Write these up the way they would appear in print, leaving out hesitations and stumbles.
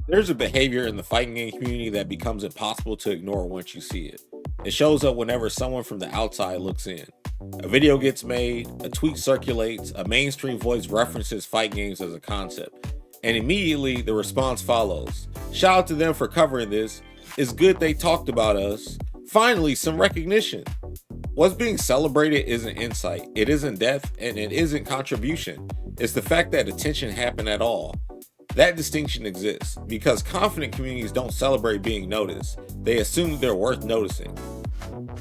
There's a behavior in the fighting game community that becomes impossible to ignore once you see it. It shows up whenever someone from the outside looks in. A video gets made, a tweet circulates, a mainstream voice references fight games as a concept, and immediately the response follows. Shout out to them for covering this. It's good they talked about us. Finally, some recognition. What's being celebrated isn't insight, it isn't depth, and it isn't contribution. It's the fact that attention happened at all. That distinction exists because confident communities don't celebrate being noticed. They assume they're worth noticing.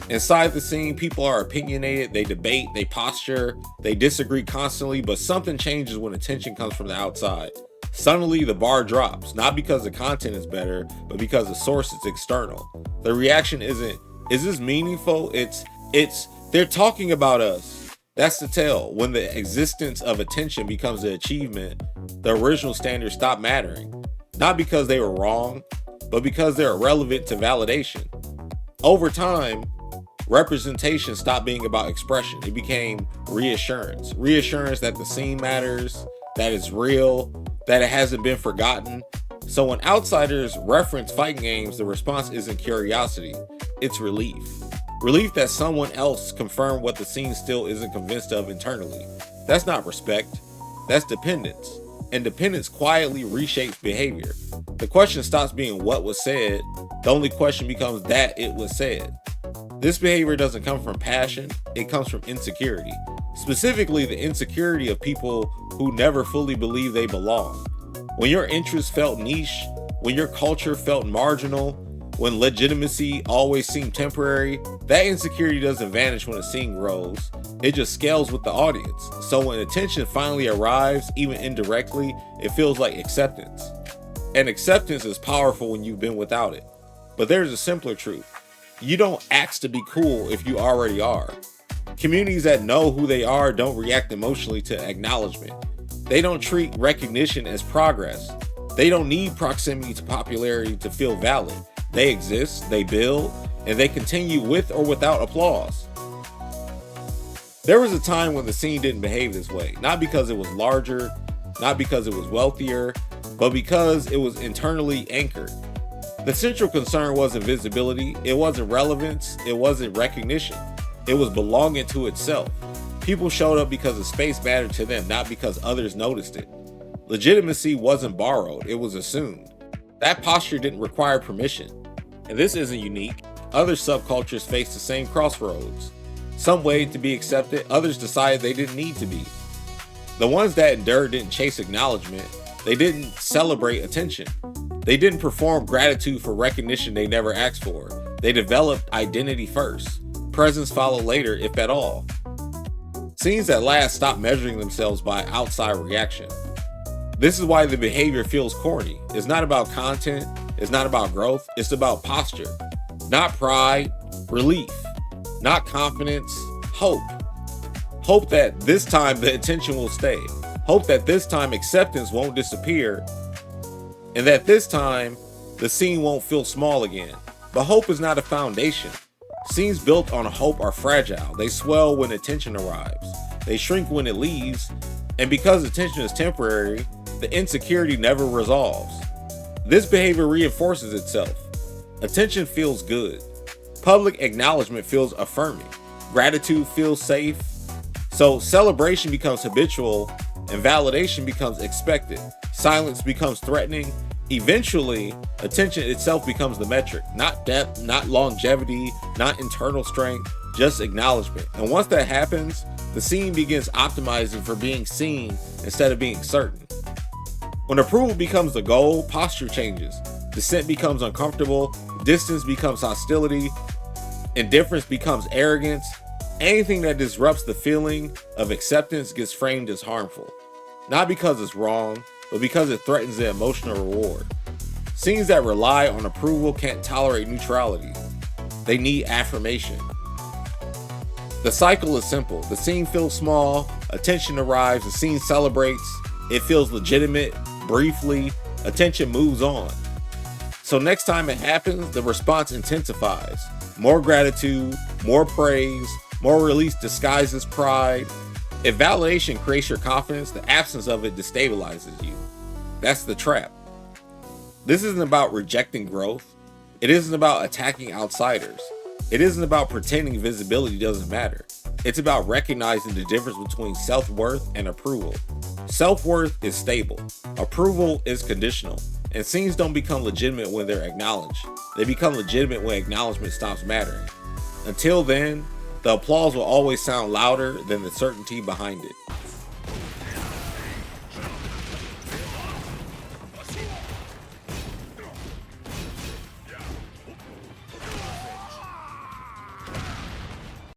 Inside the scene, people are opinionated, they debate, they posture, they disagree constantly, but something changes when attention comes from the outside. Suddenly, the bar drops, not because the content is better, but because the source is external. The reaction isn't, is this meaningful? It's, they're talking about us. That's the tell. When the existence of attention becomes the achievement, the original standards stop mattering. Not because they were wrong, but because they're irrelevant to validation. Over time, representation stopped being about expression. It became reassurance. Reassurance that the scene matters, that it's real, that it hasn't been forgotten. So when outsiders reference fighting games, the response isn't curiosity, it's relief. Relief that someone else confirmed what the scene still isn't convinced of internally. That's not respect, that's dependence. And dependence quietly reshapes behavior. The question stops being what was said, the only question becomes that it was said. This behavior doesn't come from passion, it comes from insecurity. Specifically, the insecurity of people who never fully believe they belong. When your interests felt niche, when your culture felt marginal, when legitimacy always seemed temporary, that insecurity doesn't vanish when a scene grows. It just scales with the audience. So when attention finally arrives, even indirectly, it feels like acceptance. And acceptance is powerful when you've been without it. But there's a simpler truth. You don't ask to be cool if you already are. Communities that know who they are don't react emotionally to acknowledgement. They don't treat recognition as progress. They don't need proximity to popularity to feel valid. They exist, they build, and they continue with or without applause. There was a time when the scene didn't behave this way, not because it was larger, not because it was wealthier, but because it was internally anchored. The central concern wasn't visibility, it wasn't relevance, it wasn't recognition. It was belonging to itself. People showed up because the space mattered to them, not because others noticed it. Legitimacy wasn't borrowed, it was assumed. That posture didn't require permission. And this isn't unique. Other subcultures face the same crossroads. Some waited to be accepted, others decided they didn't need to be. The ones that endured didn't chase acknowledgement, they didn't celebrate attention. They didn't perform gratitude for recognition they never asked for. They developed identity first. Presence followed later, if at all. Scenes that last stop measuring themselves by outside reaction. This is why the behavior feels corny. It's not about content, it's not about growth, it's about posture. Not pride, relief. Not confidence, hope. Hope that this time the attention will stay. Hope that this time acceptance won't disappear. And that this time the scene won't feel small again. But hope is not a foundation. Scenes built on hope are fragile. They swell when attention arrives. They shrink when it leaves. And because attention is temporary, the insecurity never resolves. This behavior reinforces itself. Attention feels good. Public acknowledgement feels affirming. Gratitude feels safe. So celebration becomes habitual and validation becomes expected. Silence becomes threatening. Eventually, attention itself becomes the metric. Not depth, not longevity, not internal strength, just acknowledgement. And once that happens, the scene begins optimizing for being seen instead of being certain. When approval becomes the goal, posture changes. Dissent becomes uncomfortable, distance becomes hostility, indifference becomes arrogance. Anything that disrupts the feeling of acceptance gets framed as harmful. Not because it's wrong, but because it threatens the emotional reward. Scenes that rely on approval can't tolerate neutrality. They need affirmation. The cycle is simple. The scene feels small, attention arrives, the scene celebrates, it feels legitimate, briefly, attention moves on. So next time it happens, the response intensifies. More gratitude, more praise, more release disguises pride. If validation creates your confidence, the absence of it destabilizes you. That's the trap. This isn't about rejecting growth. It isn't about attacking outsiders. It isn't about pretending visibility doesn't matter. It's about recognizing the difference between self-worth and approval. Self-worth is stable. Approval is conditional. And scenes don't become legitimate when they're acknowledged. They become legitimate when acknowledgement stops mattering. Until then, the applause will always sound louder than the certainty behind it.